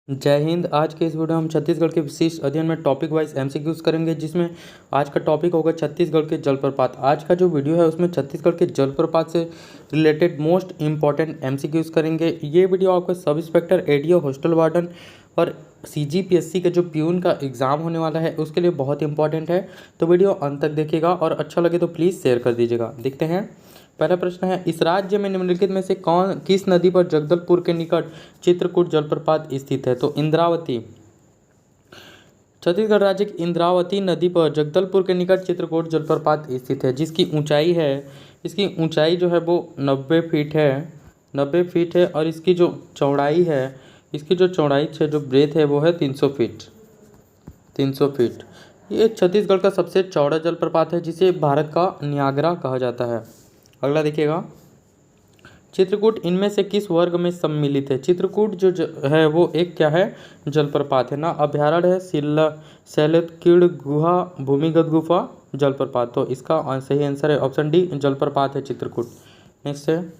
जय हिंद। आज के इस वीडियो में हम छत्तीसगढ़ के विशिष्ट अध्ययन में टॉपिक वाइज एमसीक्यूज करेंगे, जिसमें आज का टॉपिक होगा छत्तीसगढ़ के जलप्रपात। आज का जो वीडियो है उसमें छत्तीसगढ़ के जलप्रपात से रिलेटेड मोस्ट इंपॉर्टेंट एमसीक्यूज करेंगे। ये वीडियो आपको sub inspector, ADO, hostel warden और सीजीपीएससी के जो प्यून का एग्ज़ाम होने वाला है उसके लिए बहुत इंपॉर्टेंट है। तो वीडियो अंत तक देखिएगा और अच्छा लगे तो प्लीज़ शेयर कर दीजिएगा। देखते हैं, पहला प्रश्न है, इस राज्य में निम्नलिखित में से किस नदी पर जगदलपुर के निकट चित्रकूट जलप्रपात स्थित है? तो इंद्रावती। छत्तीसगढ़ राज्य की इंद्रावती नदी पर जगदलपुर के निकट चित्रकूट जलप्रपात स्थित है, जिसकी ऊंचाई है, इसकी ऊंचाई जो है वो 90 फीट है, 90 फीट है। और इसकी जो चौड़ाई है, इसकी जो चौड़ाई है, जो ब्रेथ है वो है 300 फीट, 300 फीट। ये छत्तीसगढ़ का सबसे चौड़ा जलप्रपात है, जिसे भारत का नियाग्रा कहा जाता है। अगला देखिएगा, चित्रकूट इनमें से किस वर्ग में सम्मिलित है? चित्रकूट जो है वो एक क्या है? जलप्रपात है ना। अभ्यारण्य है, शैलकीड़ गुहा, भूमिगत गुफा, जलप्रपात। तो इसका सही आंसर है ऑप्शन डी, जलप्रपात है चित्रकूट। नेक्स्ट है,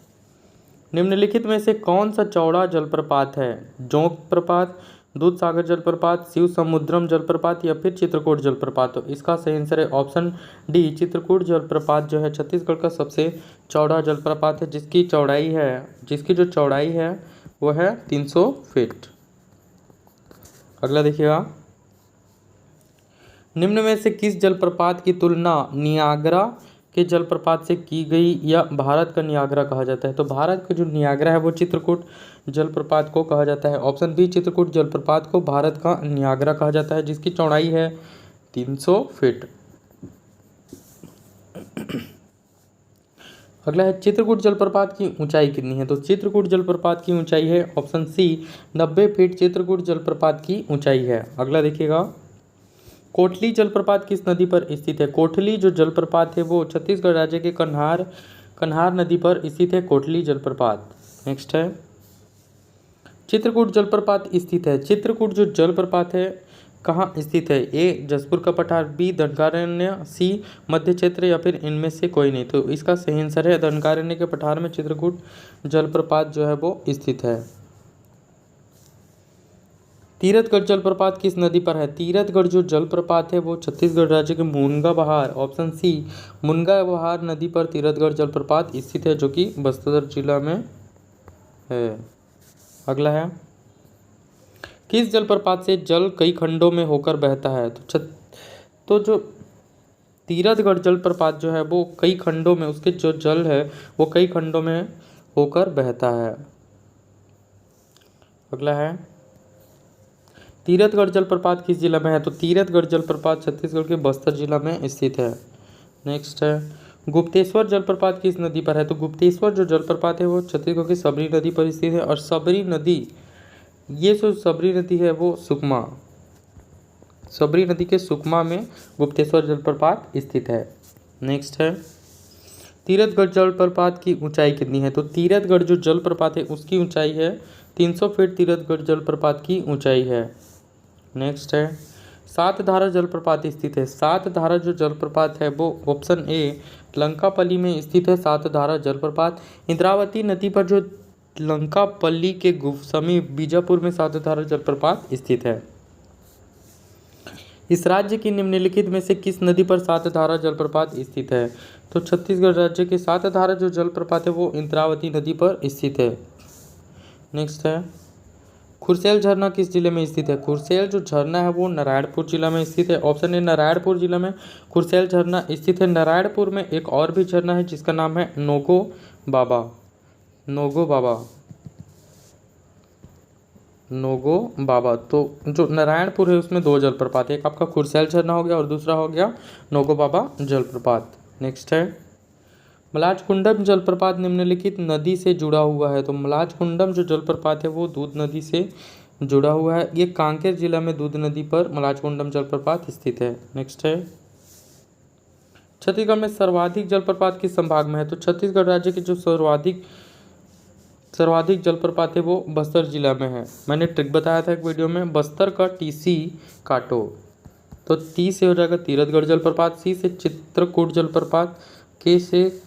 निम्नलिखित में से कौन सा चौड़ा जलप्रपात है? जोंक प्रपात, दूधसागर जलप्रपात, शिव समुद्रम जलप्रपात या फिर चित्रकूट जलप्रपात। तो इसका सही आंसर है ऑप्शन डी, चित्रकूट जलप्रपात जो है छत्तीसगढ़ का सबसे चौड़ा जलप्रपात है, जिसकी जो चौड़ाई है वो है 300 फीट। अगला देखिएगा, निम्न में से किस जलप्रपात की तुलना नियाग्रा के जलप्रपात से की गई या भारत का नियाग्रा कहा जाता है? तो भारत का जो नियाग्रा है वो चित्रकूट जलप्रपात को कहा जाता है। ऑप्शन बी, चित्रकूट जलप्रपात को भारत का नियाग्रा कहा जाता है, जिसकी चौड़ाई है 300 फीट। अगला है, चित्रकूट जलप्रपात की ऊंचाई कितनी है? तो चित्रकूट जलप्रपात की ऊंचाई है ऑप्शन सी, 90 फीट चित्रकूट जलप्रपात की ऊंचाई है। अगला देखिएगा, कोटली जलप्रपात किस नदी पर स्थित है? कोटली जो जलप्रपात है वो छत्तीसगढ़ राज्य के कन्हार नदी पर स्थित है, कोटली जलप्रपात। नेक्स्ट है, चित्रकूट जलप्रपात स्थित है, चित्रकूट जो जलप्रपात है कहाँ स्थित है? ए, जसपुर का पठार, बी, दंडकारण्य, सी, मध्य क्षेत्र या फिर इनमें से कोई नहीं। तो इसका सही आंसर है दंडकारण्य के पठार में चित्रकूट जलप्रपात जो है वो स्थित है। तीरथगढ़ जलप्रपात किस नदी पर है? तीरथगढ़ जो जलप्रपात है वो छत्तीसगढ़ राज्य के मुनगा बहार, ऑप्शन सी, मुनगा बहार नदी पर तीरथगढ़ जलप्रपात स्थित है, जो कि बस्तर जिला में है। अगला है, किस जलप्रपात से जल कई खंडों में होकर बहता है? तो जो तीरथगढ़ जलप्रपात जो है वो कई खंडों में, उसके जो जल है वो कई खंडों में होकर बहता है। अगला है, तीरथगढ़ जलप्रपात किस जिला में है? तो तीरथगढ़ जलप्रपात छत्तीसगढ़ के बस्तर जिला में स्थित है। नेक्स्ट है, गुप्तेश्वर जलप्रपात किस नदी पर है? तो गुप्तेश्वर जो जलप्रपात है वो छत्तीसगढ़ की सबरी नदी पर स्थित है। और सबरी नदी, ये जो सबरी नदी है वो सबरी नदी के सुकमा में गुप्तेश्वर जलप्रपात स्थित है। नेक्स्ट है, तीरथगढ़ जलप्रपात की ऊंचाई कितनी है? तो तीरथगढ़ जो जलप्रपात है उसकी ऊंचाई है 300 फीट, तीरथगढ़ जलप्रपात की ऊंचाई है। नेक्स्ट है, सातधारा जलप्रपात स्थित है, सातधारा जो जलप्रपात है वो ऑप्शन ए, लंकापल्ली में स्थित है सातधारा जलप्रपात। इंद्रावती नदी पर जो लंकापल्ली के समीप बीजापुर में सातधारा जलप्रपात स्थित है। इस राज्य की निम्नलिखित में से किस नदी पर सातधारा जलप्रपात स्थित है? तो छत्तीसगढ़ राज्य के सातधारा जो जलप्रपात है वो इंद्रावती नदी पर स्थित है। नेक्स्ट है, खुरसेल झरना किस जिले में स्थित है? खुरसेल जो झरना है वो नारायणपुर जिला में स्थित है। ऑप्शन ए, नारायणपुर जिला में खुरसेल झरना स्थित है। नारायणपुर में एक और भी झरना है जिसका नाम है नोगो बाबा, नोगो बाबा। तो जो नारायणपुर है उसमें दो जलप्रपात है, एक आपका खुरसेल झरना हो गया और दूसरा हो गया नोगो बाबा जलप्रपात। नेक्स्ट है, मलाजकुंडम जलप्रपात निम्नलिखित नदी से जुड़ा हुआ है। तो मलाजकुंडम जो जलप्रपात है वो दूध नदी से जुड़ा हुआ है। ये कांकेर जिला में दूध नदी पर मलाजकुंडम जलप्रपात स्थित है। नेक्स्ट है, छत्तीसगढ़ में सर्वाधिक जलप्रपात किस संभाग में है? तो छत्तीसगढ़ राज्य के जो सर्वाधिक जलप्रपात है वो बस्तर जिला में है। मैंने ट्रिक बताया था एक वीडियो में, बस्तर का टीसी काटो। तो टी से हो जाएगा तीरथगढ़ जलप्रपात, सी से चित्रकूट जलप्रपात, के से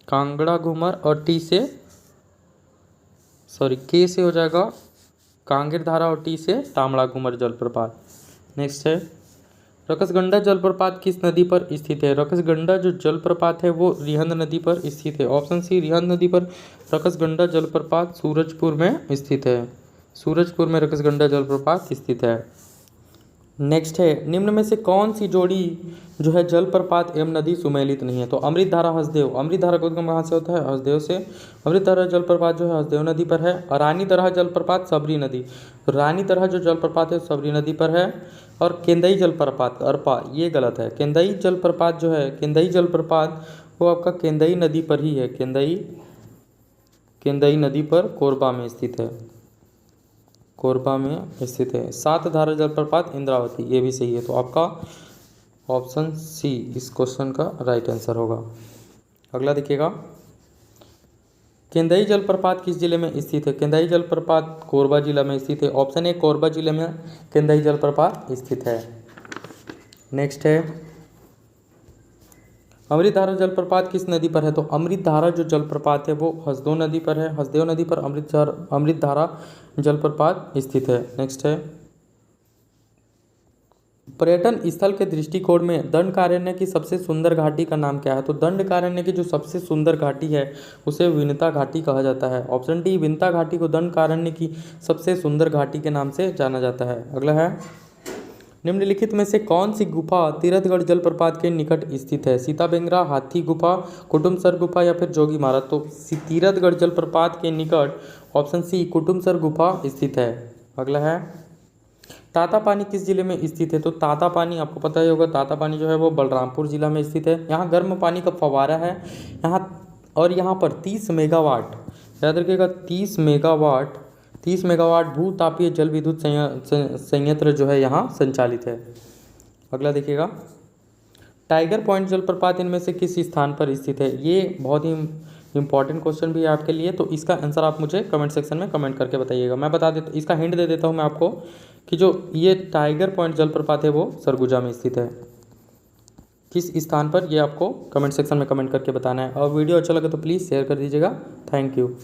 कांगड़ा घूमर और के से हो जाएगा कांगेर धारा और टी से तामड़ा घूमर जलप्रपात। नेक्स्ट है रकसगंडा जलप्रपात किस नदी पर स्थित है? रकसगंडा जो जलप्रपात है वो रिहंद नदी पर स्थित है। ऑप्शन सी रिहंद नदी पर रकसगंडा जलप्रपात सूरजपुर में स्थित है। सूरजपुर में रकसगंडा जलप्रपात स्थित है। नेक्स्ट है निम्न में से कौन सी जोड़ी जो है जलप्रपात एवं नदी सुमेलित नहीं है? तो अमृतधारा हसदेव, अमृतधारा का उद्गम कहाँ से होता है? हसदेव से। अमृतधारा जलप्रपात जो है हसदेव नदी पर है। और रानी दरहा जलप्रपात सबरी नदी, तो रानी दरहा जो जलप्रपात है सबरी नदी पर है। और केंदई जलप्रपात अरपा, ये गलत है। केंदई जलप्रपात जो है केंदई जलप्रपात वो आपका केंदई नदी पर ही है। केंदई नदी पर कोरबा में स्थित है। कोरबा में स्थित है। सात धारा जलप्रपात इंद्रावती, ये भी सही है। तो आपका ऑप्शन सी इस क्वेश्चन का राइट आंसर होगा। अगला देखिएगा केंदई जलप्रपात किस जिले में स्थित है? केंदई जलप्रपात कोरबा जिला में स्थित है। ऑप्शन ए कोरबा जिले में केंदई जलप्रपात स्थित है। नेक्स्ट है अमृतधारा जलप्रपात किस नदी पर है? तो अमृतधारा जो जलप्रपात है वो हसदेव नदी पर है। हसदेव नदी पर अमृतधारा जलप्रपात स्थित है। नेक्स्ट है पर्यटन स्थल के दृष्टिकोण में दंडकारण्य की सबसे सुंदर घाटी का नाम क्या है? तो दंडकारण्य की जो सबसे सुंदर घाटी है उसे विनता घाटी कहा जाता है। ऑप्शन डी विनता घाटी को दंडकारण्य की सबसे सुंदर घाटी के नाम से जाना जाता है। अगला है निम्नलिखित में से कौन सी गुफा तीरथगढ़ जलप्रपात के निकट स्थित है? सीता बेंगरा, हाथी गुफा, कुटुमसर गुफा या फिर जोगी मारा? तो तीरथगढ़ जलप्रपात के निकट ऑप्शन सी कुटुमसर गुफा स्थित है। अगला है तातापानी किस जिले में स्थित है? तो तातापानी आपको पता ही होगा, तातापानी जो है वो बलरामपुर जिला में स्थित है। यहाँ गर्म पानी का फव्वारा है और यहाँ पर 30 मेगावाट, याद रखिएगा 30 मेगावाट भूतापीय जल विद्युत संयंत्र जो है यहाँ संचालित है। अगला देखिएगा टाइगर पॉइंट जलप्रपात इनमें से किस स्थान पर स्थित है? ये बहुत ही इंपॉर्टेंट क्वेश्चन भी है आपके लिए, तो इसका आंसर आप मुझे कमेंट सेक्शन में कमेंट करके बताइएगा। मैं बता देता, इसका हिंट दे देता हूँ मैं आपको कि जो ये टाइगर पॉइंट जलप्रपात है वो सरगुजा में स्थित है। किस स्थान पर, ये आपको कमेंट सेक्शन में कमेंट करके बताना है। और वीडियो अच्छा लगे तो प्लीज़ शेयर कर दीजिएगा। Thank you.